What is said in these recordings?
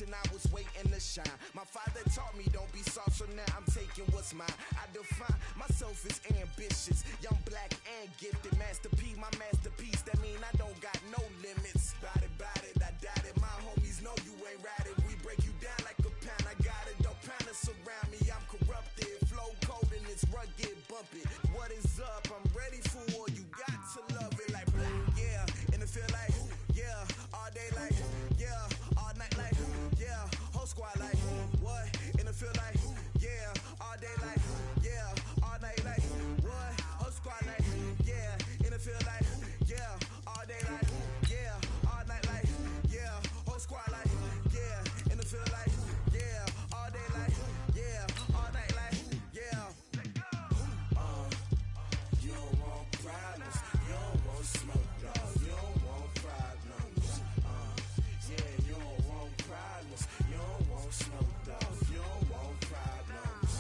I was waiting to shine. My father taught me don't be soft, so now I'm taking what's mine. I define myself as ambitious, young, black, and gifted. Masterpiece, my masterpiece. That mean I don't got no limits. Bout it, I doubt it. My homies know you ain't right it. We break you down like a pound. I got it, don't pound to surround me. I'm corrupted, flow cold and it's rugged, bump it. What is up? I'm ready for war. You got to love it like black, yeah. And it feel like, yeah, all day like, yeah, all night like, yeah, whole squad like, what? And it feel like, yeah, all day like, yeah, all night like, what? Whole squad like, yeah, and it feel like, yeah, all day like, yeah, all night like, yeah, whole squad like, yeah, and it feel like, yeah, all day like, yeah, all night like, yeah. You don't want problems, you don't want smoke, dog, you don't want problems. Yeah, you don't want problems, you don't want smoke, dog, you don't want problems.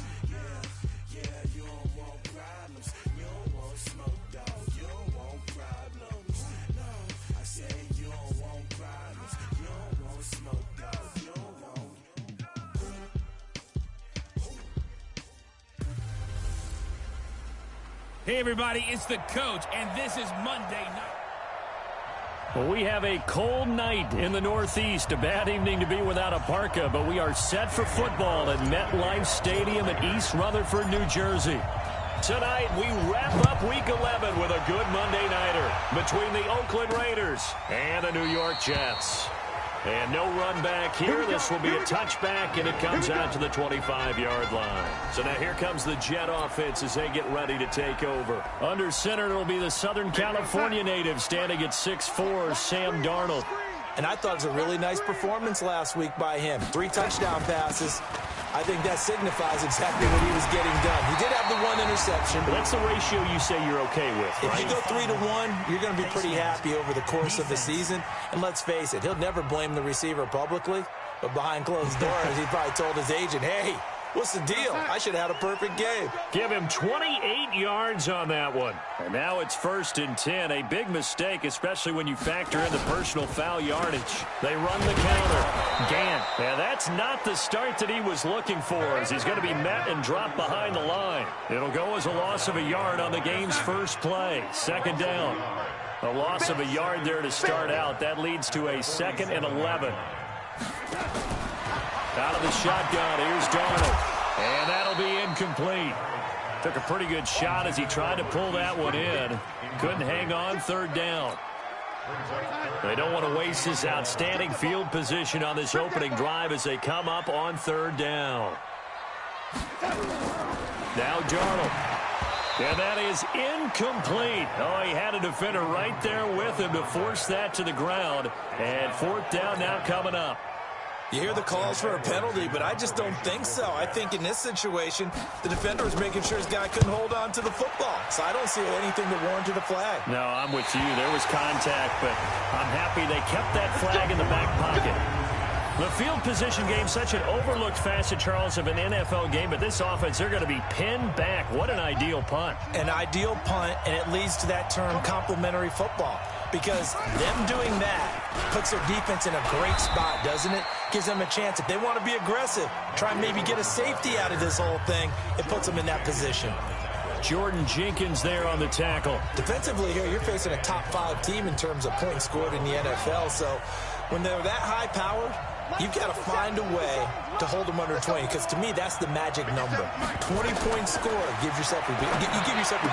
Yeah, you don't want problems, you don't want smoke, dog, you don't want problems. No, I say you don't want problems, you don't want smoke, dog, you don't want. Hey everybody, it's the coach, and this is Monday Night. Well, we have a cold night in the Northeast. A bad evening to be without a parka, but we are set for football at MetLife Stadium in East Rutherford, New Jersey. Tonight, we wrap up Week 11 with a good Monday nighter between the Oakland Raiders and the New York Jets. And no run back here. This will be a touchback, and it comes out to the 25-yard line. So now here comes the Jet offense as they get ready to take over. Under center, it'll be the Southern California native standing at 6'4", Sam Darnold. And I thought it was a really nice performance last week by him. 3 touchdown passes. I think that signifies exactly what he was getting done. He did have the 1 interception. That's the ratio you say you're okay with, right? If you go 3-to-1, you're going to be pretty happy over the course of the season. And let's face it, he'll never blame the receiver publicly. But behind closed doors, he probably told his agent, hey, what's the deal? I should have had a perfect game. Give him 28 yards on that one. And now it's 1st and 10. A big mistake, especially when you factor in the personal foul yardage. They run the counter. Gant. Yeah, that's not the start that he was looking for, as he's going to be met and dropped behind the line. It'll go as a loss of a yard on the game's first play. 2nd down. A loss of a yard there to start out. That leads to a 2nd and 11. Out of the shotgun, here's Darnold. And that'll be incomplete. Took a pretty good shot as he tried to pull that one in. Couldn't hang on, 3rd down. They don't want to waste this outstanding field position on this opening drive as they come up on 3rd down. Now Darnold. And that is incomplete. Oh, he had a defender right there with him to force that to the ground. And 4th down now coming up. You hear the calls for a penalty, but I just don't think so. I think in this situation, the defender was making sure his guy couldn't hold on to the football. So I don't see anything that warranted a flag. No, I'm with you. There was contact, but I'm happy they kept that flag in the back pocket. The field position game, such an overlooked facet, Charles, of an NFL game, but this offense, they're going to be pinned back. What an ideal punt. An ideal punt, and it leads to that term complementary football. Because them doing that puts their defense in a great spot, doesn't it? Gives them a chance. If they want to be aggressive, try and maybe get a safety out of this whole thing, it puts them in that position. Jordan Jenkins there on the tackle. Defensively here, you're facing a top 5 team in terms of points scored in the NFL. So when they're that high-powered, you've got to find a way to hold them under 20, because to me, that's the magic number. 20-point score, you give yourself your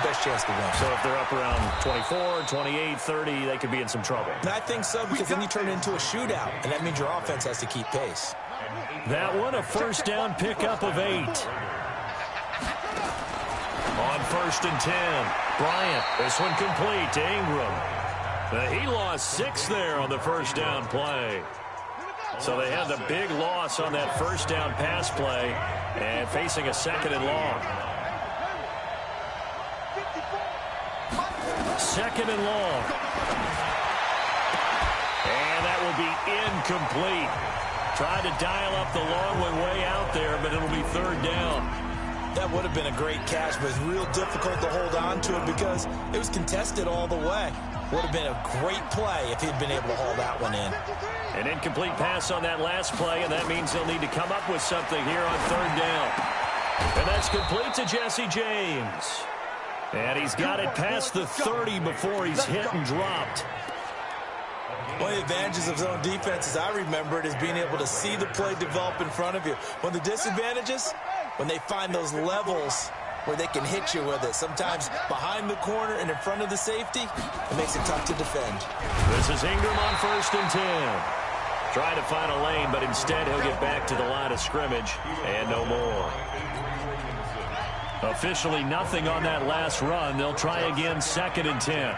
best chance to win. So if they're up around 24, 28, 30, they could be in some trouble. And I think so, because then you turn it into a shootout, and that means your offense has to keep pace. That one, a 1st down pickup of 8. On 1st and 10, Bryant. This one complete to Ingram. He lost 6 there on the 1st down play. So they had the big loss on that 1st down pass play and facing a 2nd and long. 2nd and long. And that will be incomplete. Tried to dial up the long one way out there, but it'll be 3rd down. That would have been a great catch, but it's real difficult to hold on to it because it was contested all the way. Would have been a great play if he'd been able to haul that one in. An incomplete pass on that last play, and that means they'll need to come up with something here on third down. And that's complete to Jesse James. And he's got it past the 30 before he's hit and dropped. One of the advantages of zone defense, as I remember it, is being able to see the play develop in front of you. One of the disadvantages, when they find those levels where they can hit you with it. Sometimes behind the corner and in front of the safety, it makes it tough to defend. This is Ingram on 1st and 10. Trying to find a lane, but instead he'll get back to the line of scrimmage and no more. Officially nothing on that last run. They'll try again 2nd and 10.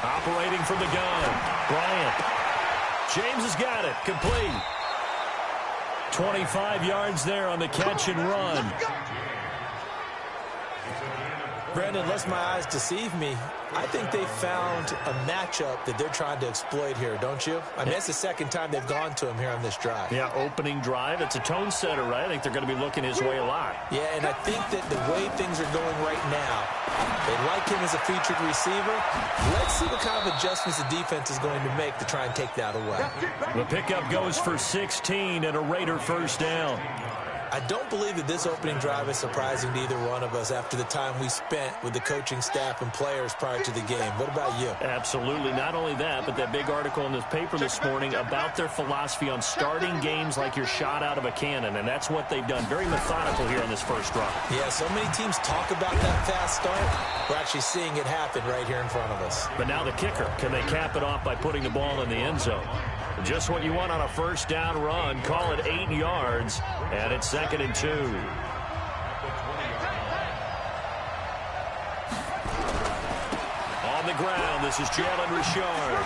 Operating from the gun, Bryant. James has got it, complete. 25 yards there on the catch and run. Brandon, unless my eyes deceive me, I think they found a matchup that they're trying to exploit here, don't you? I mean, that's the second time they've gone to him here on this drive. Yeah, opening drive. It's a tone setter, right? I think they're going to be looking his way a lot. Yeah, and I think that the way things are going right now, they like him as a featured receiver. Let's see what kind of adjustments the defense is going to make to try and take that away. The pickup goes for 16 and a Raider first down. I don't believe that this opening drive is surprising to either one of us after the time we spent with the coaching staff and players prior to the game. What about you? Absolutely. Not only that, but that big article in this paper this morning about their philosophy on starting games like you're shot out of a cannon, and that's what they've done. Very methodical here on this first drive. Yeah, so many teams talk about that fast start. We're actually seeing it happen right here in front of us. But now the kicker. Can they cap it off by putting the ball in the end zone? Just what you want on a first down run. Call it 8 yards, and it's 2nd and 2. On the ground, this is Jalen Richard.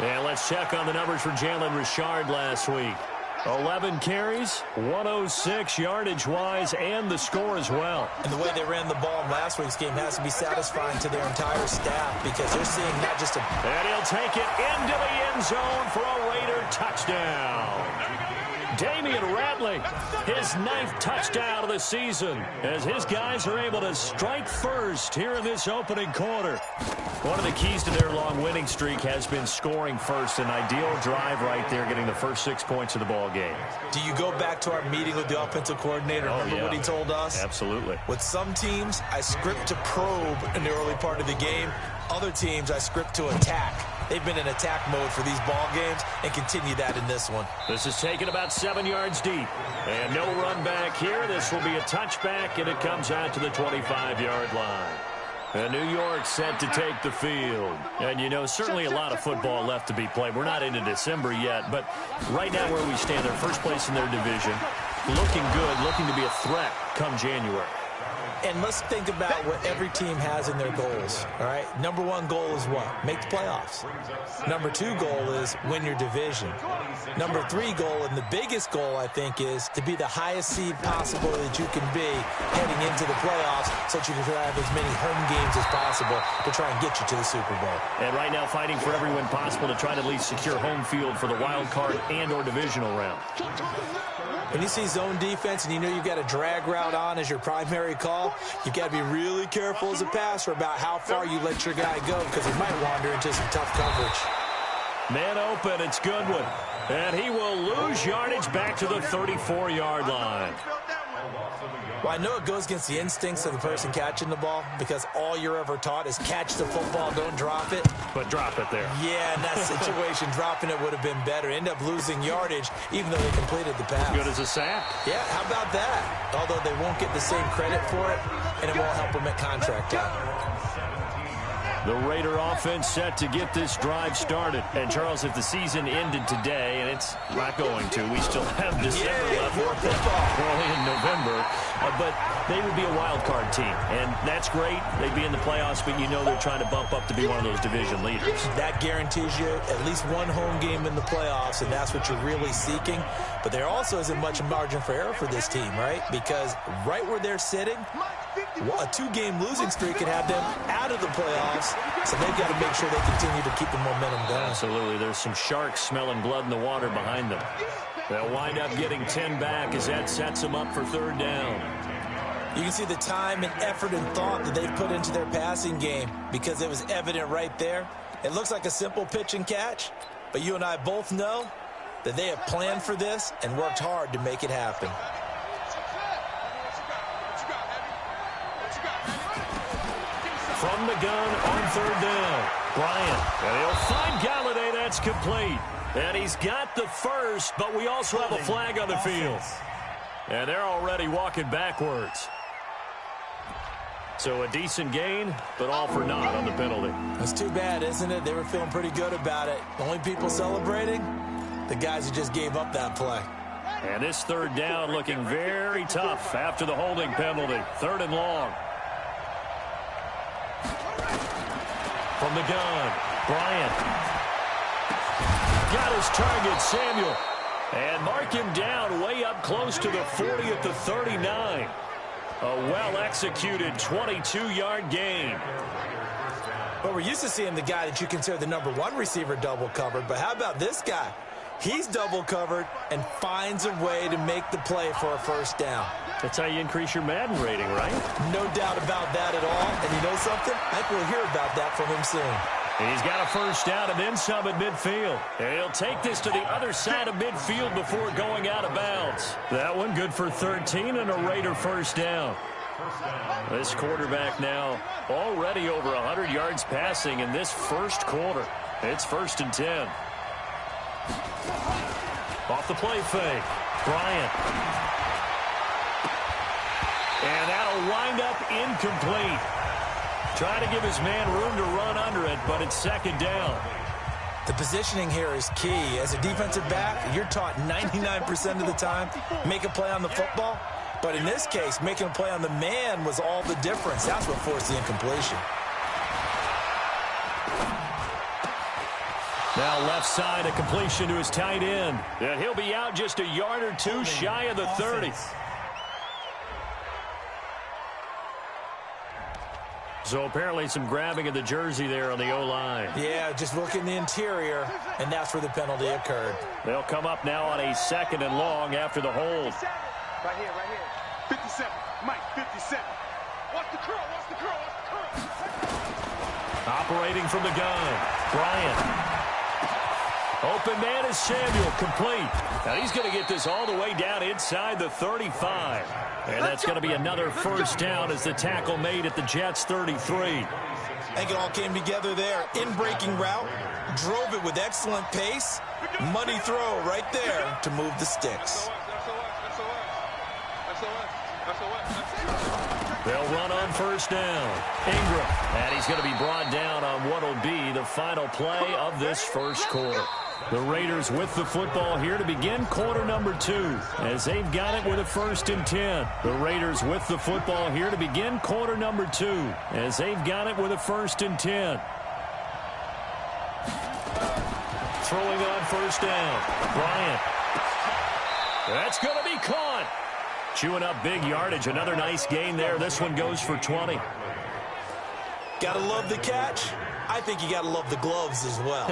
And let's check on the numbers for Jalen Richard last week. 11 carries, 106 yardage-wise, and the score as well. And the way they ran the ball in last week's game has to be satisfying to their entire staff because they're seeing not just a... And he'll take it into the end zone for a Raider touchdown. Damian Ratley, his 9th touchdown of the season, as his guys are able to strike first here in this opening quarter. One of the keys to their long winning streak has been scoring first. An ideal drive right there, getting the first 6 points of the ball game. Do you go back to our meeting with the offensive coordinator? Remember what he told us? Absolutely. With some teams, I script to probe in the early part of the game. Other teams, I script to attack. They've been in attack mode for these ball games and continue that in this one. This is taken about 7 yards deep. And no run back here. This will be a touchback, and it comes out to the 25-yard line. And New York set to take the field. And, you know, certainly a lot of football left to be played. We're not into December yet, but right now where we stand, they're first place in their division. Looking good, looking to be a threat come January. And let's think about what every team has in their goals, all right? Number 1 goal is what? Make the playoffs. Number 2 goal is win your division. Number 3 goal, and the biggest goal, I think, is to be the highest seed possible that you can be heading into the playoffs so that you can have as many home games as possible to try and get you to the Super Bowl. And right now fighting for every win possible to try to at least secure home field for the wild card and or divisional round. When you see zone defense and you know you've got a drag route on as your primary call, you've got to be really careful as a passer about how far you let your guy go because he might wander into some tough coverage. Man open, it's Goodwin. And he will lose yardage back to the 34-yard line. Well, I know it goes against the instincts of the person catching the ball because all you're ever taught is catch the football, don't drop it. But drop it there. Yeah, in that situation, dropping it would have been better. End up losing yardage even though they completed the pass. Good as a sack. Yeah, how about that? Although they won't get the same credit for it, and it won't help them at contract time. The Raider offense set to get this drive started. And, Charles, if the season ended today, and it's not going to, we still have December left, early in November, but they would be a wild card team. And that's great. They'd be in the playoffs, but you know they're trying to bump up to be one of those division leaders. That guarantees you at least one home game in the playoffs, and that's what you're really seeking. But there also isn't much margin for error for this team, right? Because right where they're sitting, a 2-game losing streak could have them out of the playoffs, so they've got to make sure they continue to keep the momentum going. Absolutely. There's some sharks smelling blood in the water behind them. They'll wind up getting 10 back as that sets them up for third down. You can see the time and effort and thought that they've put into their passing game because it was evident right there. It looks like a simple pitch and catch, but you and I both know that they have planned for this and worked hard to make it happen. From the gun on third down, Bryant. And he'll find Galladay. That's complete. And he's got the first, but we also have a flag on the field. And they're already walking backwards. So a decent gain, but all for naught on the penalty. That's too bad, isn't it? They were feeling pretty good about it. The only people celebrating, the guys who just gave up that play. And this third down looking very tough after the holding penalty. Third and long. From the gun, Bryant. Got his target, Samuel. And mark him down way up close to the 40 at the 39. A well-executed 22-yard gain. But we're used to seeing the guy that you consider the #1 receiver double covered. But how about this guy? He's double covered and finds a way to make the play for a first down. That's how you increase your Madden rating, right? No doubt about that at all. And you know something? I think we'll hear about that from him soon. He's got a first down and then some at midfield. And he'll take this to the other side of midfield before going out of bounds. That one good for 13 and a Raider first down. This quarterback now already over 100 yards passing in this first quarter. It's 1st and 10. Off the play fake, Bryant. And that'll wind up incomplete. Trying to give his man room to run under it, but it's 2nd down. The positioning here is key. As a defensive back, you're taught 99% of the time, make a play on the football. But in this case, making a play on the man was all the difference. That's what forced the incompletion. Now left side, a completion to his tight end. And he'll be out just a yard or two shy of the 30. So apparently some grabbing of the jersey there on the O-line. Yeah, just look in the interior, and that's where the penalty occurred. They'll come up now on a 2nd and long after the hold. Right here, right here. 57, Mike, 57. Watch the curl, watch the curl, watch the curl. Operating from the gun, Bryant. Open man is Samuel, complete. Now he's going to get this all the way down inside the 35. And that's going to be another first down as the tackle made at the Jets' 33. I think it all came together there. In-breaking route, drove it with excellent pace. Money throw right there to move the sticks. They'll run on first down. Ingram. And he's going to be brought down on what will be the final play of this first quarter. The Raiders with the football here to begin quarter number 2 as they've got it with a 1st and 10. The Raiders with the football here to begin quarter number 2 as they've got it with a 1st and 10. Throwing on first down. Bryant. That's going to be caught. Chewing up big yardage. Another nice gain there. This one goes for 20. Gotta love the catch. I think you got to love the gloves as well.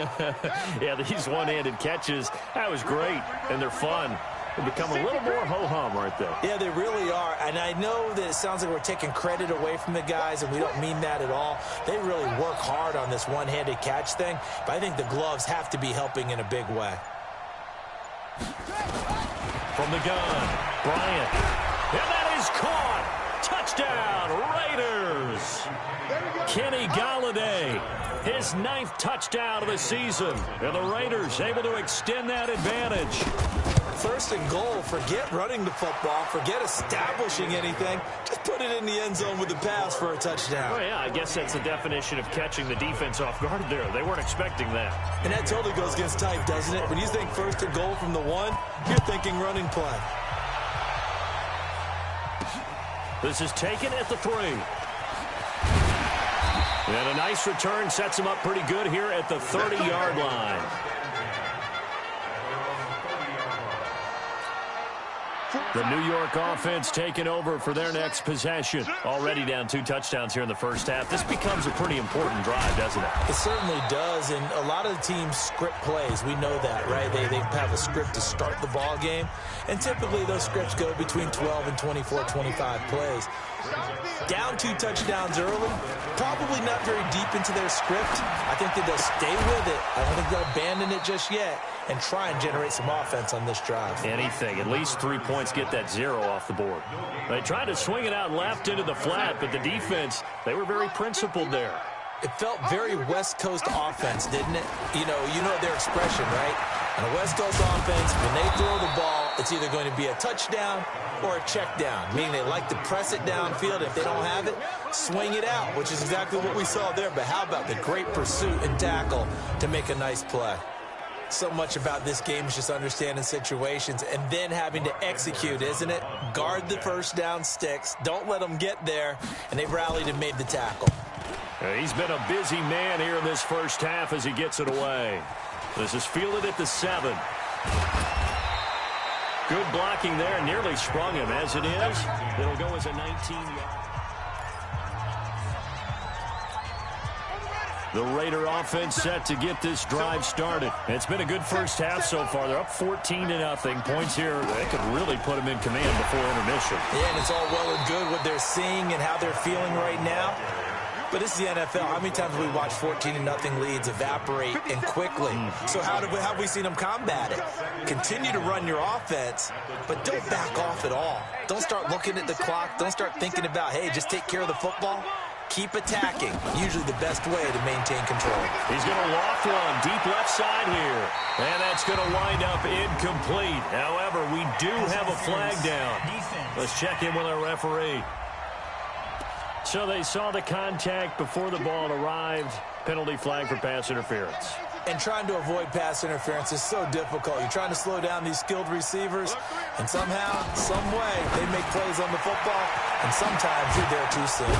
Yeah, these one-handed catches, that was great, and they're fun. They become a little more ho-hum, aren't they? Yeah, they really are, and I know that it sounds like we're taking credit away from the guys, and we don't mean that at all. They really work hard on this one-handed catch thing, but I think the gloves have to be helping in a big way. From the gun, Bryant. And that is caught. Touchdown, Raiders. Kenny Galladay, his 9th touchdown of the season. And the Raiders able to extend that advantage. 1st and goal. Forget running the football. Forget establishing anything. Just put it in the end zone with the pass for a touchdown. Oh, yeah, I guess that's the definition of catching the defense off guard there. They weren't expecting that. And that totally goes against type, doesn't it? When you think 1st and goal from the 1, you're thinking running play. This is taken at the 3. And a nice return sets him up pretty good here at the 30-yard line. The New York offense taking over for their next possession. Already down 2 touchdowns here in the first half. This becomes a pretty important drive, doesn't it? It certainly does, and a lot of the teams script plays. We know that, right? They have a script to start the ball game, and typically those scripts go between 12 and 24, 25 plays. Down 2 touchdowns early, probably not very deep into their script. I think that they'll stay with it. I don't think they'll abandon it just yet and try and generate some offense on this drive. Anything. At least 3 points, get that 0 off the board. They tried to swing it out left into the flat, but the defense, they were very principled there. It felt very West Coast offense, didn't it? You know their expression, right? On a West Coast offense, when they throw the ball, it's either going to be a touchdown or a check down, meaning they like to press it downfield. If they don't have it, swing it out, which is exactly what we saw there. But how about the great pursuit and tackle to make a nice play? So much about this game is just understanding situations and then having to execute, isn't it? Guard the first down sticks. Don't let them get there. And they rallied and made the tackle. He's been a busy man here in this first half as he gets it away. This is fielded at the 7. Good blocking there. Nearly sprung him. As it is, it'll go as a 19-yard. The Raider offense set to get this drive started. It's been a good first half so far. They're up 14-0. Points here, they could really put them in command before intermission. Yeah, and it's all well and good what they're seeing and how they're feeling right now. But this is the NFL. How many times have we watched 14-0 leads evaporate and quickly? So how have we seen them combat it? Continue to run your offense, but don't back off at all. Don't start looking at the clock. Don't start thinking about, hey, just take care of the football. Keep attacking. Usually the best way to maintain control. He's going to loft one deep left side here. And that's going to wind up incomplete. However, we do have a flag down. Let's check in with our referee. So they saw the contact before the ball arrived. Penalty flag for pass interference. And trying to avoid pass interference is so difficult. You're trying to slow down these skilled receivers, and somehow, some way, they make plays on the football, and sometimes you're there too soon.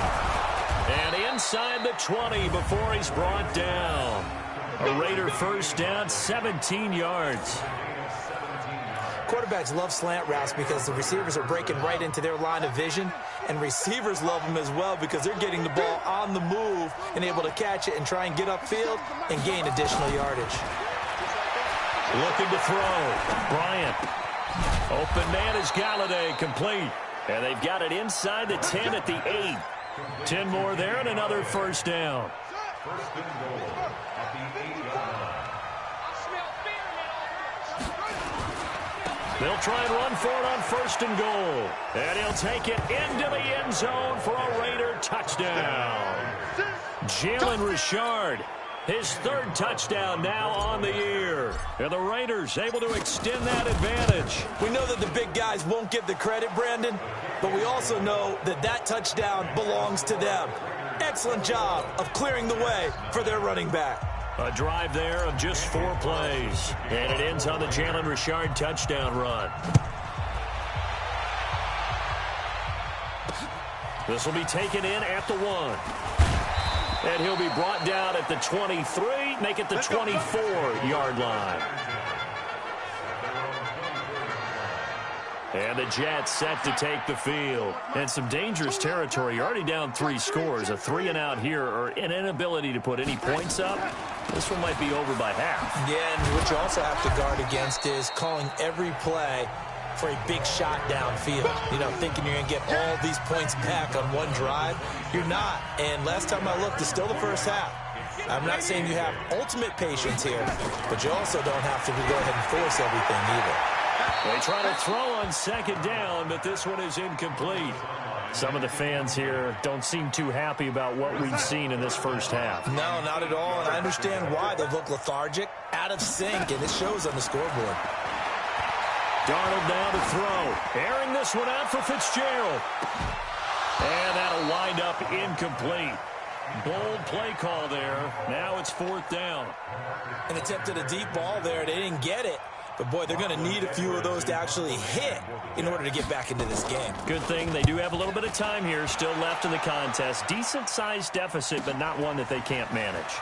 And inside the 20 before he's brought down. A Raider first down, 17 yards. Quarterbacks love slant routes because the receivers are breaking right into their line of vision, and receivers love them as well because they're getting the ball on the move and able to catch it and try and get upfield and gain additional yardage. Looking to throw. Bryant. Open man is Galladay, complete. And they've got it inside the 10 at the 8. 10 more there and another first down. They'll try and run for it on 1st and goal. And he'll take it into the end zone for a Raider touchdown. Jalen Richard, his 3rd touchdown now on the year. And the Raiders able to extend that advantage. We know that the big guys won't get the credit, Brandon, but we also know that that touchdown belongs to them. Excellent job of clearing the way for their running back. A drive there of just 4 plays. And it ends on the Jalen Richard touchdown run. This will be taken in at the 1. And he'll be brought down at the 23, make it the 24-yard line. And the Jets set to take the field. And some dangerous territory. You're already down 3 scores. A 3 and out here, or an inability to put any points up. This one might be over by half. Yeah, and what you also have to guard against is calling every play for a big shot downfield. You know, thinking you're going to get all these points back on one drive. You're not. And last time I looked, it's still the first half. I'm not saying you have ultimate patience here, but you also don't have to go ahead and force everything either. They try to throw on 2nd down, but this one is incomplete. Some of the fans here don't seem too happy about what we've seen in this first half. No, not at all, and I understand why. They look lethargic, out of sync, and it shows on the scoreboard. Darnold now to throw. Airing this one out for Fitzgerald. And that'll wind up incomplete. Bold play call there. Now it's 4th down. An attempt at a deep ball there. They didn't get it. But, boy, they're going to need a few of those to actually hit in order to get back into this game. Good thing they do have a little bit of time here still left in the contest. Decent-sized deficit, but not one that they can't manage.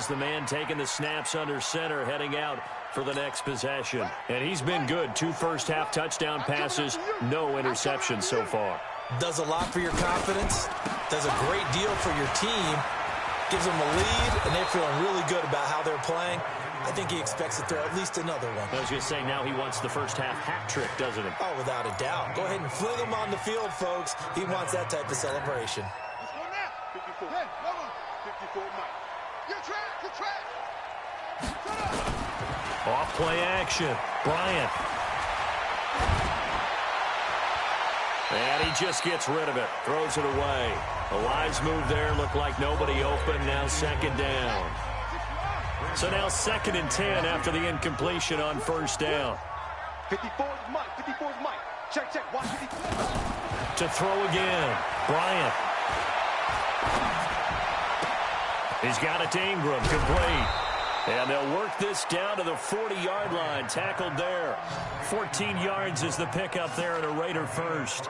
the man taking the snaps under center, heading out for the next possession. And he's been good. 2 first-half touchdown passes, no interceptions so far. Does a lot for your confidence, does a great deal for your team, gives them a lead, and they're feeling really good about how they're playing. I think he expects to throw at least another one. I was going to say, now he wants the first-half hat trick, doesn't he? Oh, without a doubt. Go ahead and fling him on the field, folks. He wants that type of celebration. Let's go now. 54. Hey, come on. 54, Mike. You're trash. You're trash. Shut up. Off play action. Bryant. And he just gets rid of it. Throws it away. The lines move there. Look like nobody open. Now second down. So now 2nd and 10 after the incompletion on first down. 54 is Mike. 54 is Mike. Check, check. Watch 54. To throw again. Bryant. He's got it to Ingram. Complete. And they'll work this down to the 40-yard line. Tackled there. 14 yards is the pickup there and a Raider first.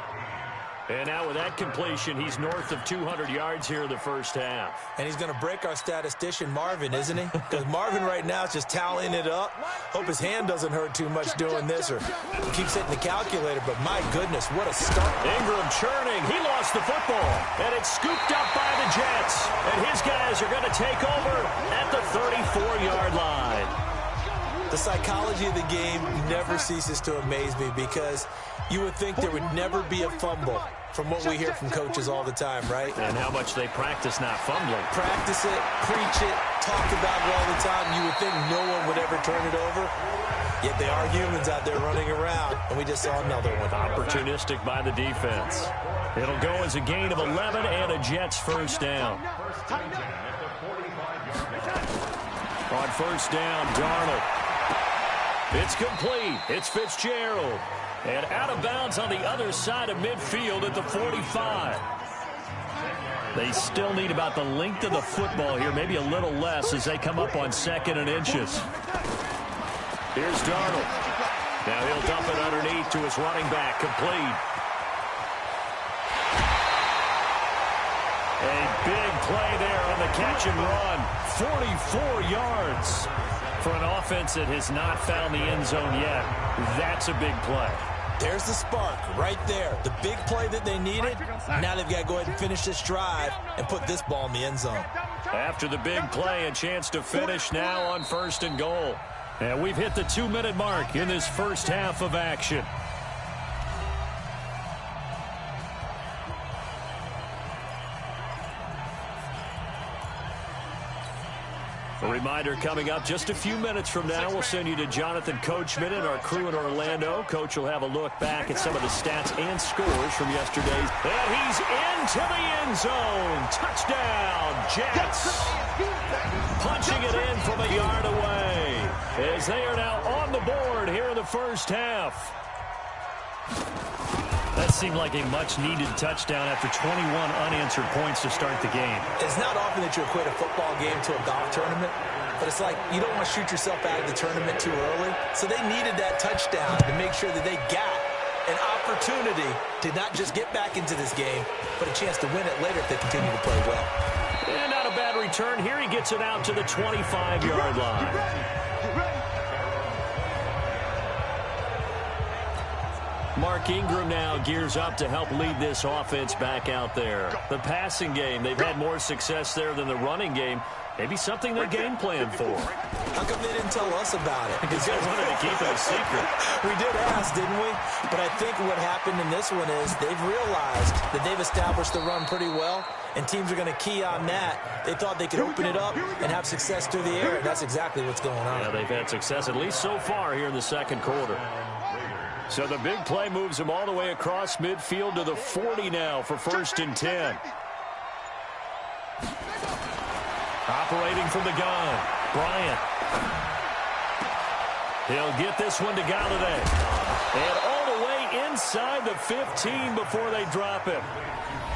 And now with that completion, he's north of 200 yards here in the first half. And he's going to break our statistician Marvin, isn't he? Because Marvin right now is just tallying it up. Hope his hand doesn't hurt too much doing this, or he keeps hitting the calculator. But my goodness, what a start. Ingram churning. He lost the football. And it's scooped up by the Jets. And his guys are going to take over at the 34-yard line. The psychology of the game never ceases to amaze me, because you would think there would never be a fumble from what we hear from coaches all the time, right? And how much they practice not fumbling. Practice it, preach it, talk about it all the time. You would think no one would ever turn it over. Yet they are humans out there running around, and we just saw another one. Opportunistic by the defense. It'll go as a gain of 11 and a Jets first down. On first down, Darnold. It's complete. It's Fitzgerald. And out of bounds on the other side of midfield at the 45. They still need about the length of the football here, maybe a little less as they come up on 2nd and inches. Here's Darnold. Now he'll dump it underneath to his running back. Complete. A big play there on the catch and run. 44 yards. For an offense that has not found the end zone yet, that's a big play. There's the spark right there. The big play that they needed. Now they've got to go ahead and finish this drive and put this ball in the end zone. After the big play, a chance to finish now on 1st and goal. And we've hit the 2-minute mark in this first half of action. A reminder coming up just a few minutes from now, we'll send you to Jonathan Coachman and our crew in Orlando. Coach will have a look back at some of the stats and scores from yesterday's. And he's into the end zone. Touchdown, Jets. Punching it in from a yard away as they are now on the board here in the first half. That seemed like a much-needed touchdown after 21 unanswered points to start the game. It's not often that you equate a football game to a golf tournament, but it's like you don't want to shoot yourself out of the tournament too early. So they needed that touchdown to make sure that they got an opportunity to not just get back into this game, but a chance to win it later if they continue to play well. And not a bad return. Here he gets it out to the 25-yard line. Mark Ingram now gears up to help lead this offense back out there. The passing game, they've had more success there than the running game. Maybe something they game plan for. How come they didn't tell us about it? Because they wanted to keep it a secret. We did ask, didn't we? But I think what happened in this one is they've realized that they've established the run pretty well, and teams are going to key on that. They thought they could open it up and have success through the air, and that's exactly what's going on. Yeah, they've had success, at least so far, here in the second quarter. So the big play moves them all the way across midfield to the 40 now for 1st and 10. Operating from the gun, Bryant. He'll get this one to Galladay. And all the way inside the 15 before they drop it.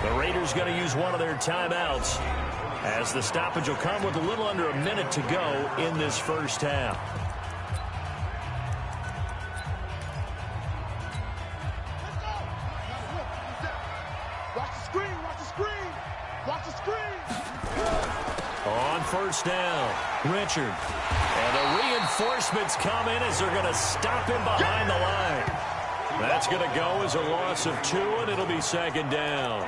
The Raiders going to use one of their timeouts as the stoppage will come with a little under a minute to go in this first half. On first down, Richard. And the reinforcements come in as they're going to stop him behind the line. That's going to go as a loss of 2, and it'll be second down.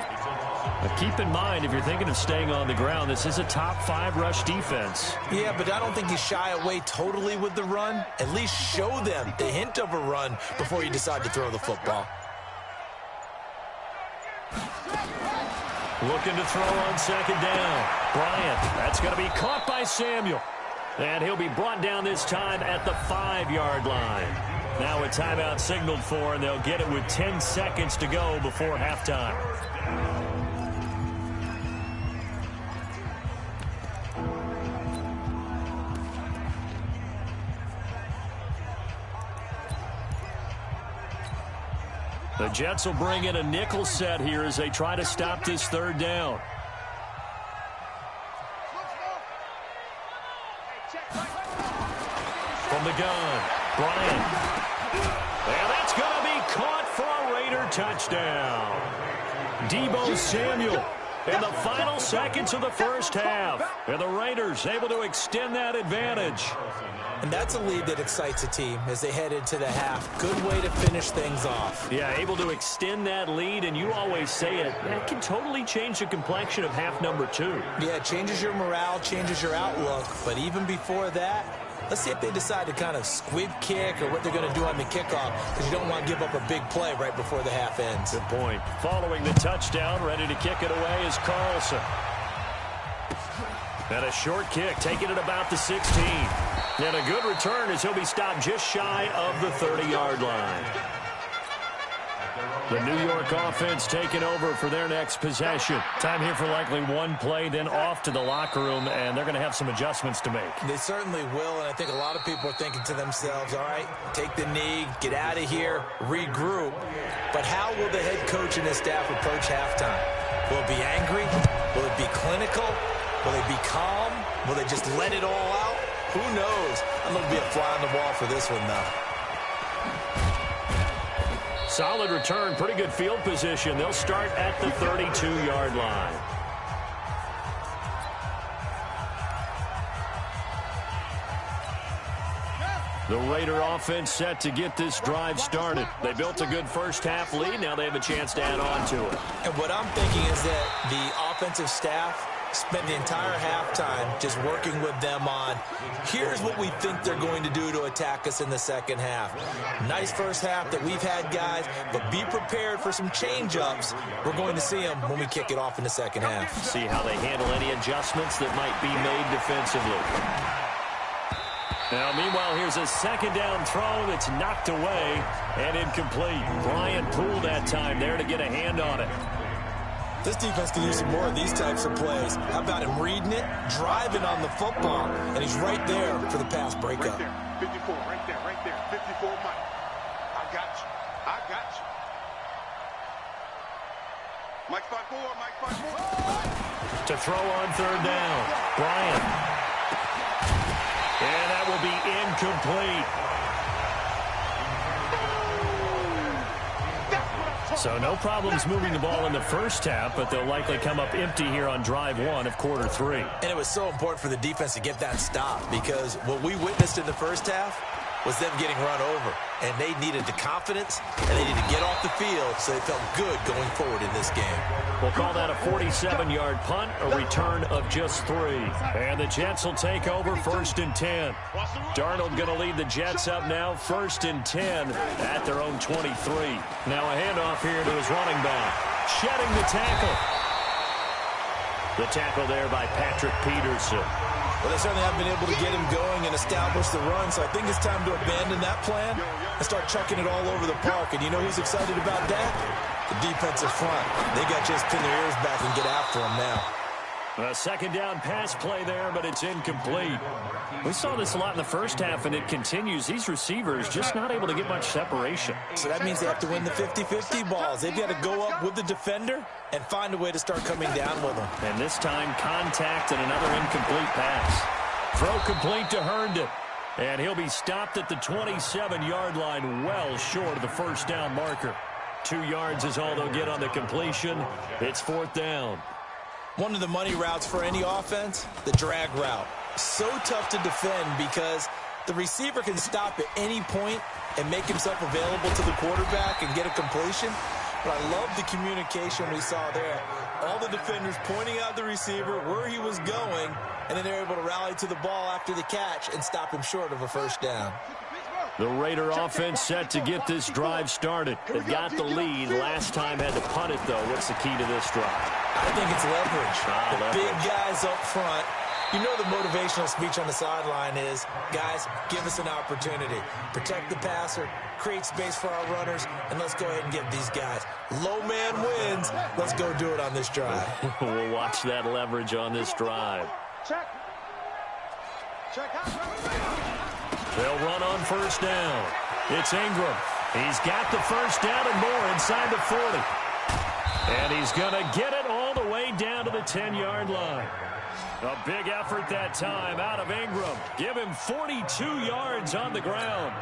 But keep in mind, if you're thinking of staying on the ground, this is a top 5 rush defense. Yeah, but I don't think you shy away totally with the run. At least show them the hint of a run before you decide to throw the football. Looking to throw on second down. Bryant, that's going to be caught by Samuel. And he'll be brought down this time at the 5-yard line. Now a timeout signaled for, and they'll get it with 10 seconds to go before halftime. The Jets will bring in a nickel set here as they try to stop this third down. From the gun, Bryant. And that's going to be caught for a Raider touchdown. Deebo Samuel in the final seconds of the first half. And the Raiders able to extend that advantage. And that's a lead that excites a team as they head into the half. Good way to finish things off. Yeah, able to extend that lead, and you always say it, that can totally change the complexion of half number 2. Yeah, it changes your morale, changes your outlook. But even before that, let's see if they decide to kind of squib kick or what they're going to do on the kickoff, because you don't want to give up a big play right before the half ends. Good point. Following the touchdown, ready to kick it away is Carlson. And a short kick, taking it about the 16. And a good return as he'll be stopped just shy of the 30-yard line. The New York offense taking over for their next possession. Time here for likely one play, then off to the locker room, and they're going to have some adjustments to make. They certainly will, and I think a lot of people are thinking to themselves, all right, take the knee, get out of here, regroup. But how will the head coach and his staff approach halftime? Will it be angry? Will it be clinical? Will they be calm? Will they just let it all out? Who knows? I'm going to be a fly on the wall for this one, though. Solid return, pretty good field position. They'll start at the 32-yard line. The Raider offense set to get this drive started. They built a good first-half lead. Now they have a chance to add on to it. And what I'm thinking is that the offensive staff spent the entire halftime just working with them on, here's what we think they're going to do to attack us in the second half. Nice first half that we've had, guys, but be prepared for some change-ups. We're going to see them when we kick it off in the second half. See how they handle any adjustments that might be made defensively. Now, meanwhile, here's a second down throw that's knocked away and incomplete. Bryant Poole that time there to get a hand on it. This defense can use some more of these types of plays. How about him reading it, driving on the football, and he's right there for the pass breakup. Right there, 54, right there, 54, Mike. I got you. Mike 5-4, Mike 5-4. To throw on third down, Bryant. And that will be incomplete. So no problems moving the ball in the first half, but they'll likely come up empty here on drive 1 of quarter 3. And it was so important for the defense to get that stop, because what we witnessed in the first half was them getting run over. And they needed the confidence, and they needed to get off the field so they felt good going forward in this game. We'll call that a 47-yard punt, a return of just 3. And the Jets will take over 1st and 10. Darnold going to lead the Jets up now, 1st and 10 at their own 23. Now a handoff here to his running back. Shedding the tackle. The tackle there by Patrick Peterson. Well, they certainly haven't been able to get him going and establish the run, so I think it's time to abandon that plan and start chucking it all over the park. And you know who's excited about that? The defensive front. They got just pin their ears back and get after him now. A second down pass play there, but it's incomplete. We saw this a lot in the first half, and it continues. These receivers just not able to get much separation. So that means they have to win the 50-50 balls. They've got to go up with the defender and find a way to start coming down with them. And this time, contact and another incomplete pass. Throw complete to Herndon. And he'll be stopped at the 27-yard line, well short of the first down marker. 2 yards is all they'll get on the completion. It's 4th down. One of the money routes for any offense, the drag route. So tough to defend because the receiver can stop at any point and make himself available to the quarterback and get a completion. But I love the communication we saw there. All the defenders pointing out the receiver where he was going, and then they're able to rally to the ball after the catch and stop him short of a first down. The Raider offense set to get this drive started. They've got the lead. Last time had to punt it, though. What's the key to this drive? I think it's leverage. The big guys up front. You know the motivational speech on the sideline is, guys, give us an opportunity. Protect the passer, create space for our runners, and let's go ahead and get these guys. Low man wins. Let's go do it on this drive. We'll watch that leverage on this drive. Check. Check out. They'll run on first down. It's Ingram. He's got the first down and more inside the 40. And he's going to get it all the way down to the 10-yard line. A big effort that time out of Ingram. Give him 42 yards on the ground.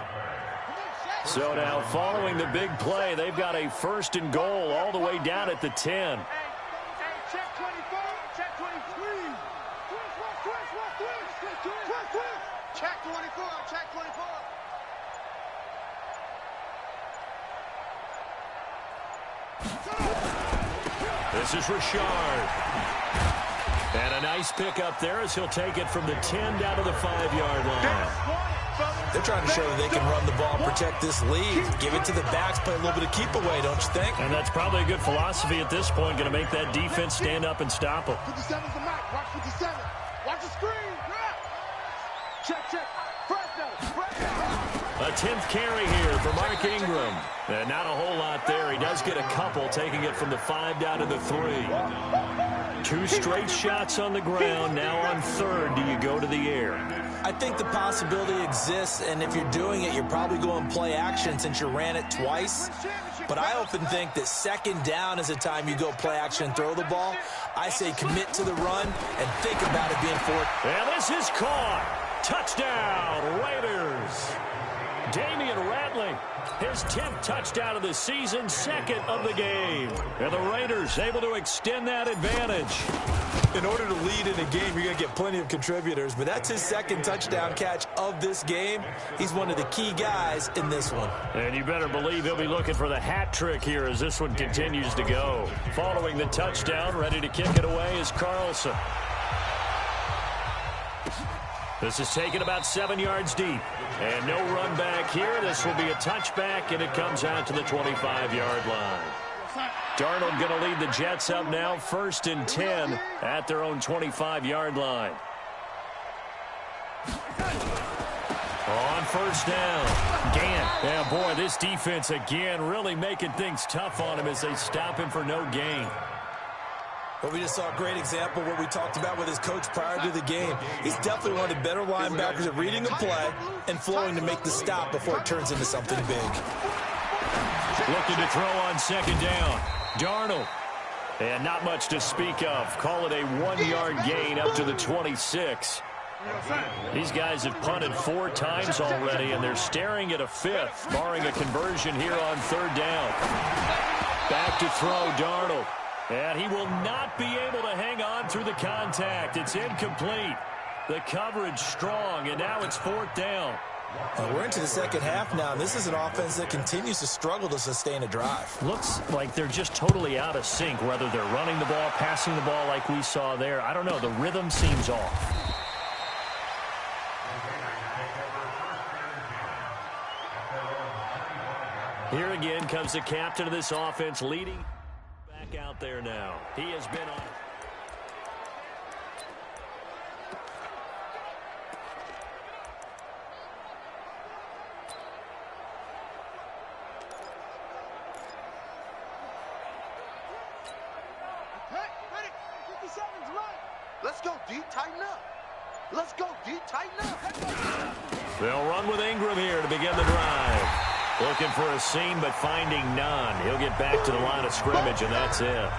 So now following the big play, they've got a first and goal all the way down at the 10. Hey, check 24, check 23. Check 24, check 24. This is Richard. And a nice pickup there as he'll take it from the 10 down to the 5-yard line. They're trying to show that they can run the ball and protect this lead. Give it to the backs, play a little bit of keep away, don't you think? And that's probably a good philosophy at this point, going to make that defense stand up and stop them. 57's the mic. Watch 57. Watch the screen. Check, check. A 10th carry here for Mark Ingram. And not a whole lot there. He does get a couple, taking it from the 5 down to the 3. 2 straight shots on the ground. Now on third, do you go to the air? I think the possibility exists, and if you're doing it, you're probably going play action since you ran it twice. But I often think that second down is the time you go play action and throw the ball. I say commit to the run and think about it being fourth. And this is caught. Touchdown, Raiders. Damian Ratley, his 10th touchdown of the season, 2nd of the game. And the Raiders able to extend that advantage. In order to lead in a game, you're going to get plenty of contributors, but that's his 2nd touchdown catch of this game. He's one of the key guys in this one. And you better believe he'll be looking for the hat trick here as this one continues to go. Following the touchdown, ready to kick it away is Carlson. This is taken about 7 yards deep. And no run back here. This will be a touchback, and it comes out to the 25-yard line. Darnold going to lead the Jets up now, 1st and 10 at their own 25-yard line. On first down, Gant. Yeah, boy, this defense again really making things tough on him as they stop him for no gain. Well, we just saw a great example of what we talked about with his coach prior to the game. He's definitely one of the better linebackers at reading a play and flowing to make the stop before it turns into something big. Looking to throw on 2nd down. Darnold. And not much to speak of. Call it a 1-yard gain up to the 26. These guys have punted 4 times already, and they're staring at a 5th, barring a conversion here on 3rd down. Back to throw, Darnold. And he will not be able to hang on through the contact. It's incomplete. The coverage strong, and now it's 4th down. We're into the second half now. This is an offense that continues to struggle to sustain a drive. Looks like they're just totally out of sync, whether they're running the ball, passing the ball like we saw there. I don't know. The rhythm seems off. Here again comes the captain of this offense leading. Out there now. He has been on. Hey, ready? 57's right. Let's go deep, tighten up. Let's go deep, tighten up. They'll run with Ingram here to begin the drive. Looking for a seam, but finding none. He'll get back to the line of scrimmage, and that's it.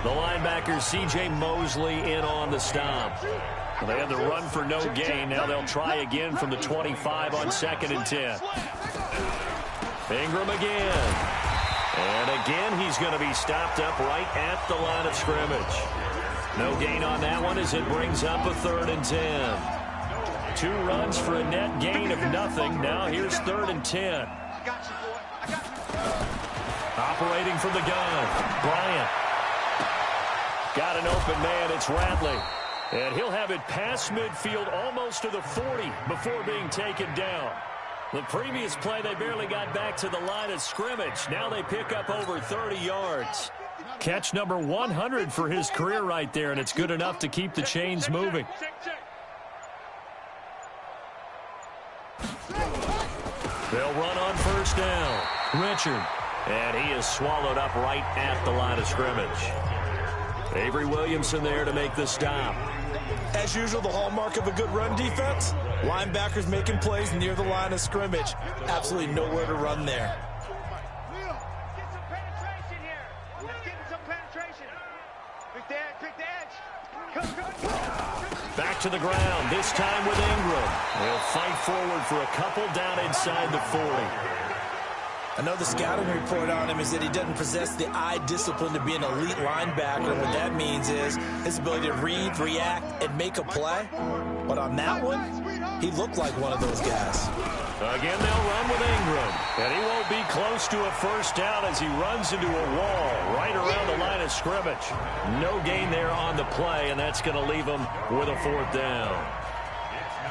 The linebacker, C.J. Mosley, in on the stop. They had the run for no gain. Now they'll try again from the 25 on 2nd and 10. Ingram again. And again, he's going to be stopped up right at the line of scrimmage. No gain on that one as it brings up a 3rd and 10. 2 runs for a net gain of nothing. Now here's 3rd and 10. I got you, boy. I got you. Operating from the gun, Bryant. Got an open man, it's Ratley. And he'll have it past midfield almost to the 40 before being taken down. The previous play, they barely got back to the line of scrimmage. Now they pick up over 30 yards. Catch number 100 for his career right there, and it's good enough to keep the chains moving. They'll run on 1st down. Richard. And he is swallowed up right at the line of scrimmage. Avery Williamson there to make the stop. As usual, the hallmark of a good run defense, linebackers making plays near the line of scrimmage. Absolutely nowhere to run there. Get some penetration here. Let's get some penetration. Pick the edge. Come. Back to the ground, this time with Ingram. He'll fight forward for a couple down inside the 40. I know the scouting report on him is that he doesn't possess the eye discipline to be an elite linebacker. What that means is his ability to read, react, and make a play. But on that one, he looked like one of those guys. Again, they'll run with Ingram. And he won't be close to a 1st down as he runs into a wall right around the line of scrimmage. No gain there on the play, and that's going to leave him with a 4th down.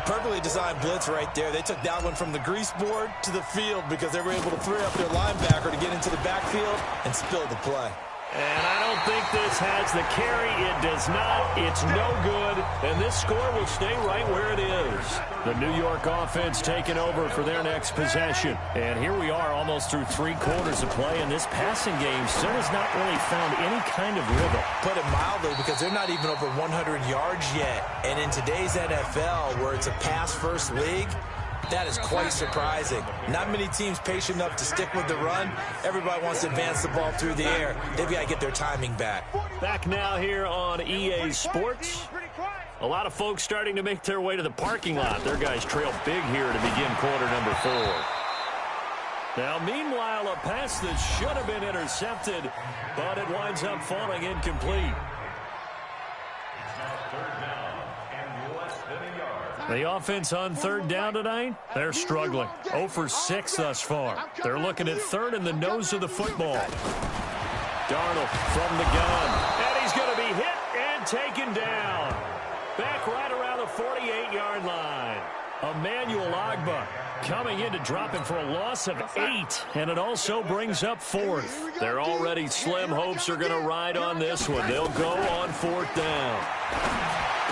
Perfectly designed blitz right there. They took that one from the grease board to the field because they were able to free up their linebacker to get into the backfield and spill the play. And I don't think this has the carry. It does not. It's no good. And this score will stay right where it is. The New York offense taking over for their next possession. And here we are almost through 3 quarters of play. And this passing game still has not really found any kind of rhythm. Put it mildly, because they're not even over 100 yards yet. And in today's NFL, where it's a pass-first league, that is quite surprising. Not many teams patient enough to stick with the run. Everybody wants to advance the ball through the air. They've got to get their timing back. Back now here on EA Sports. A lot of folks starting to make their way to the parking lot. Their guys trail big here to begin quarter number 4. Now, meanwhile, a pass that should have been intercepted, but it winds up falling incomplete. The offense on 3rd down tonight, they're struggling. 0 for 6 thus far. They're looking at 3rd in the nose of the football. Darnold from the gun. And he's going to be hit and taken down. Back right around the 48-yard line. Emmanuel Ogbah coming in to drop him for a loss of 8. And it also brings up 4th. Their already slim hopes are going to ride on this one. They'll go on 4th down.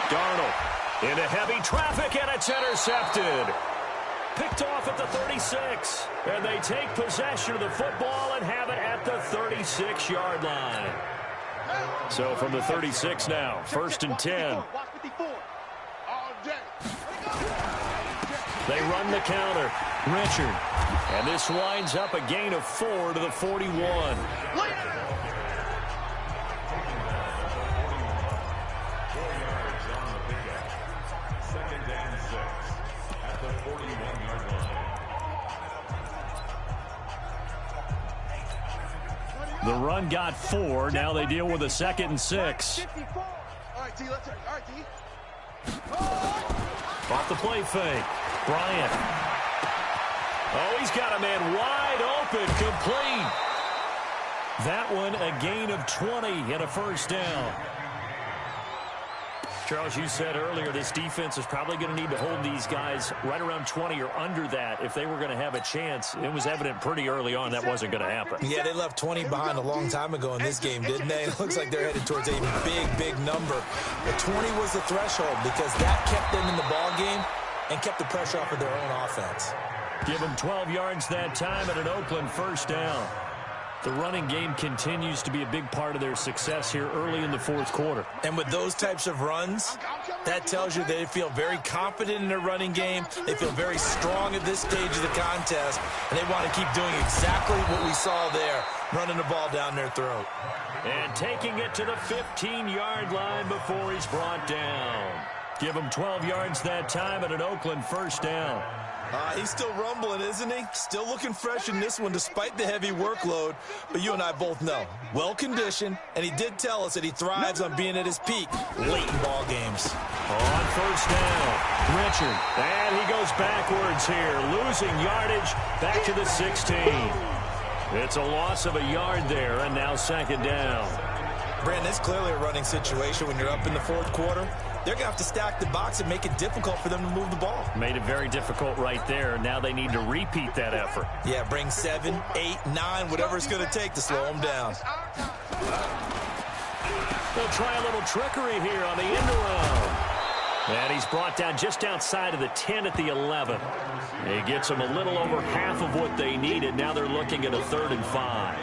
Darnold into heavy traffic, and it's intercepted. Picked off at the 36. And they take possession of the football and have it at the 36-yard line. So from the 36 now, 1st and 10. They run the counter. Richard. And this winds up a gain of 4 to the 41. The run got 4. Now they deal with a 2nd and 6. Off the play fake. Bryant. Oh, he's got a man wide open. Complete. That one a gain of 20 and a 1st down. Charles, you said earlier this defense is probably going to need to hold these guys right around 20 or under that if they were going to have a chance. It was evident pretty early on that wasn't going to happen. Yeah, they left 20 behind a long time ago in this game, didn't they? It looks like they're headed towards a big number. But 20 was the threshold because that kept them in the ball game and kept the pressure off of their own offense. Give them 12 yards that time and an Oakland 1st down. The running game continues to be a big part of their success here early in the 4th quarter. And with those types of runs, that tells you they feel very confident in their running game. They feel very strong at this stage of the contest, and they want to keep doing exactly what we saw there, running the ball down their throat. And taking it to the 15-yard line before he's brought down. Give him 12 yards that time and an Oakland 1st down. He's still rumbling, isn't he? Still looking fresh in this one despite the heavy workload. But you and I both know, well-conditioned, and he did tell us that he thrives on being at his peak late in ball games. On first down, Richard. And he goes backwards here, losing yardage back to the 16. It's a loss of a yard there, and now second down. Brandon, it's clearly a running situation when you're up in the fourth quarter. They're going to have to stack the box and make it difficult for them to move the ball. Made it very difficult right there. Now they need to repeat that effort. Yeah, bring 7, 8, 9, whatever it's going to take to slow them down. They'll try a little trickery here on the end around. And he's brought down just outside of the 10 at the 11. He gets them a little over half of what they needed. Now they're looking at a 3rd and 5.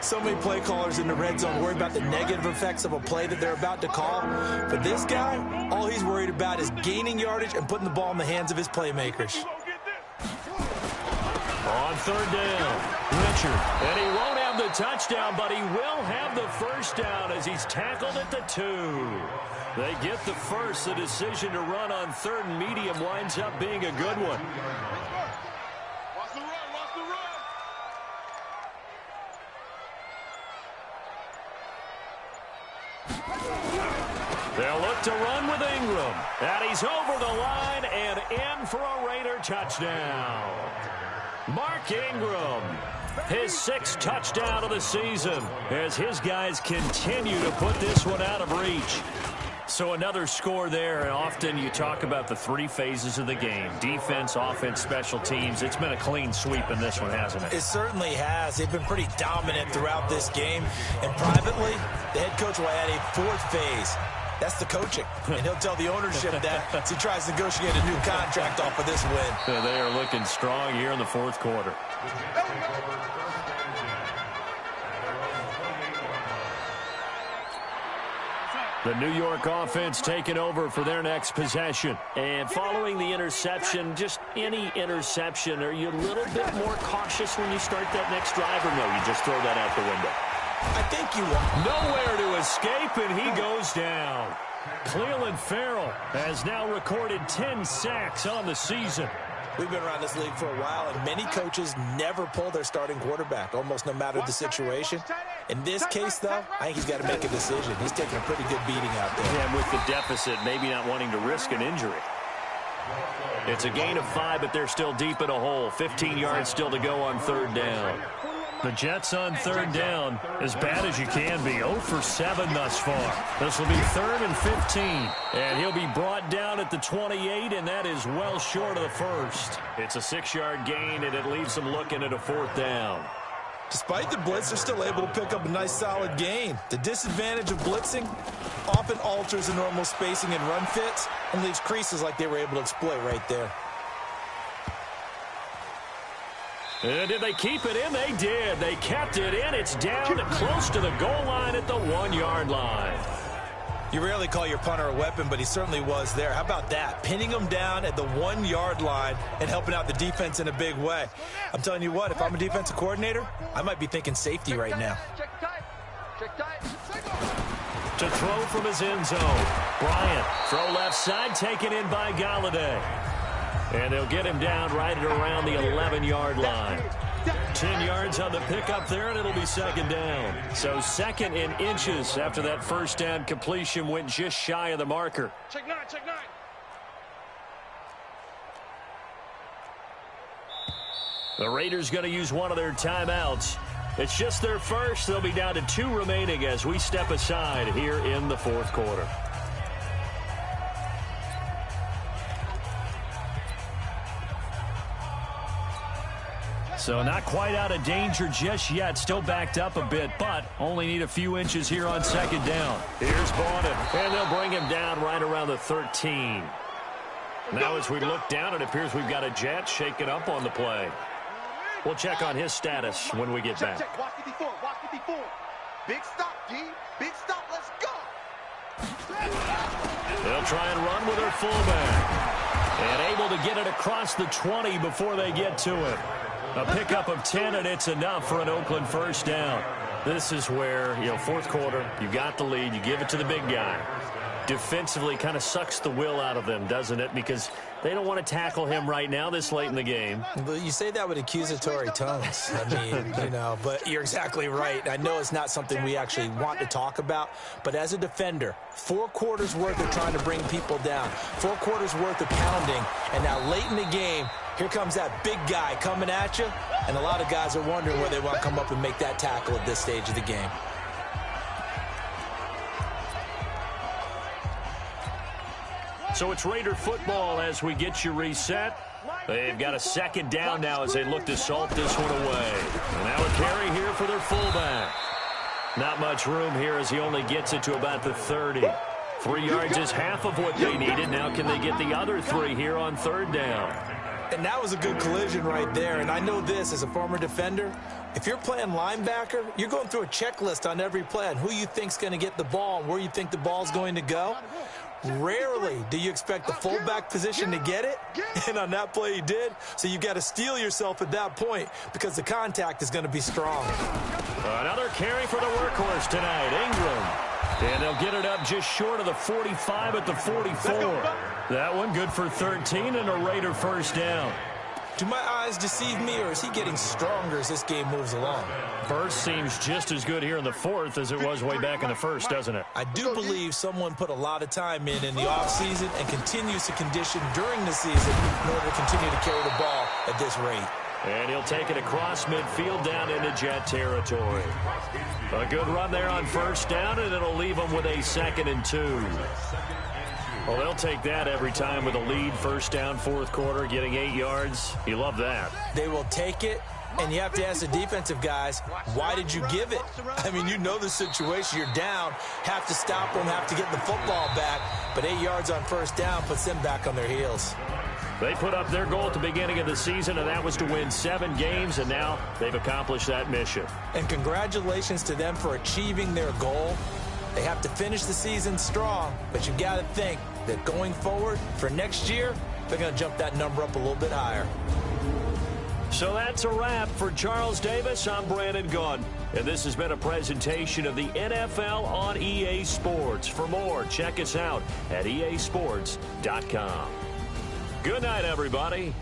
So many play callers in the red zone worry about the negative effects of a play that they're about to call. For this guy, all he's worried about is gaining yardage and putting the ball in the hands of his playmakers. On 3rd down, Richard. And he won't have the touchdown, but he will have the first down as he's tackled at the 2. They get the first. The decision to run on 3rd and medium winds up being a good one. Watch the run, watch the run. They'll look to run with Ingram. And he's over the line and in for a Raider touchdown. Mark Ingram, his 6th touchdown of the season as his guys continue to put this one out of reach. So another score there, and often you talk about the 3 phases of the game. Defense, offense, special teams. It's been a clean sweep in this one, hasn't it? It certainly has. They've been pretty dominant throughout this game. And privately, the head coach will add a 4th phase. That's the coaching. And he'll tell the ownership that as he tries to negotiate a new contract off of this win. They are looking strong here in the 4th quarter. The New York offense taking over for their next possession. And following the interception, just any interception, are you a little bit more cautious when you start that next drive, or no, you just throw that out the window? I think you are. Nowhere to escape, and he goes down. Cleveland Farrell has now recorded 10 sacks on the season. We've been around this league for a while, and many coaches never pull their starting quarterback, almost no matter the situation. In this case, though, I think he's got to make a decision. He's taking a pretty good beating out there. And with the deficit, maybe not wanting to risk an injury. It's a gain of 5, but they're still deep in a hole. 15 yards still to go on 3rd down. The Jets on 3rd down, as bad as you can be. 0 for 7 thus far. This will be 3rd and 15. And he'll be brought down at the 28, and that is well short of the first. It's a 6-yard gain, and it leaves them looking at a 4th down. Despite the blitz, they're still able to pick up a nice solid gain. The disadvantage of blitzing often alters the normal spacing and run fits and leaves creases like they were able to exploit right there. And did they keep it in? They did. They kept it in. It's down close to the goal line at the 1-yard line. You rarely call your punter a weapon, but he certainly was there. How about that? Pinning him down at the 1-yard line and helping out the defense in a big way. I'm telling you what, if I'm a defensive coordinator, I might be thinking safety right now. To throw from his end zone. Bryant, throw left side, taken in by Galladay. And they'll get him down right at around the 11-yard line. 10 yards on the pickup there, and it'll be 2nd down. So 2nd in inches after that first down completion went just shy of the marker. Check 9, check 9. The Raiders going to use one of their timeouts. It's just their first. They'll be down to 2 remaining as we step aside here in the 4th quarter. So not quite out of danger just yet. Still backed up a bit, but only need a few inches here on 2nd down. Here's Bowden, and they'll bring him down right around the 13. Now as we look down, it appears we've got a Jet shaking up on the play. We'll check on his status when we get back. Check. Watch 54, watch 54. Big stop, D. Big stop, let's go. They'll try and run with their fullback. And able to get it across the 20 before they get to it. A pickup of 10, and it's enough for an Oakland first down. This is where, 4th quarter, you got the lead, you give it to the big guy. defensively kind of sucks the will out of them, doesn't it? Because they don't want to tackle him right now this late in the game. But you say that with accusatory tones. I mean, you know, but you're exactly right. I know it's not something we actually want to talk about, but as a defender, 4 quarters worth of trying to bring people down, 4 quarters worth of pounding, and now late in the game, here comes that big guy coming at you, and a lot of guys are wondering whether they want to come up and make that tackle at this stage of the game. So it's Raider football as we get you reset. They've got a second down now as they look to salt this one away. And now a carry here for their fullback. Not much room here as he only gets it to about the 30. 3 yards is half of what they needed. Now can they get the other 3 here on 3rd down? And that was a good collision right there. And I know this as a former defender. If you're playing linebacker, you're going through a checklist on every play on who you think's going to get the ball and where you think the ball's going to go. Rarely do you expect the fullback position to get it, and on that play he did. So you've got to steel yourself at that point because the contact is going to be strong. Another carry for the workhorse tonight, Ingram. And they'll get it up just short of the 45 at the 44. That one good for 13 and a Raider first down. Do my eyes deceive me, or is he getting stronger as this game moves along? First seems just as good here in the 4th as it was way back in the 1st, doesn't it? I do believe someone put a lot of time in the offseason and continues to condition during the season in order to continue to carry the ball at this rate. And he'll take it across midfield down into Jet territory. A good run there on first down, and it'll leave them with a 2nd and 2. Well, they'll take that every time with a lead, first down, 4th quarter, getting 8 yards. You love that. They will take it, and you have to ask the defensive guys, why did you give it? I mean, you know the situation. You're down, have to stop them, have to get the football back, but 8 yards on first down puts them back on their heels. They put up their goal at the beginning of the season, and that was to win 7 games, and now they've accomplished that mission. And congratulations to them for achieving their goal. They have to finish the season strong, but you got to think that going forward for next year, they're going to jump that number up a little bit higher. So that's a wrap for Charles Davis. I'm Brandon Gunn, and this has been a presentation of the NFL on EA Sports. For more, check us out at easports.com. Good night, everybody.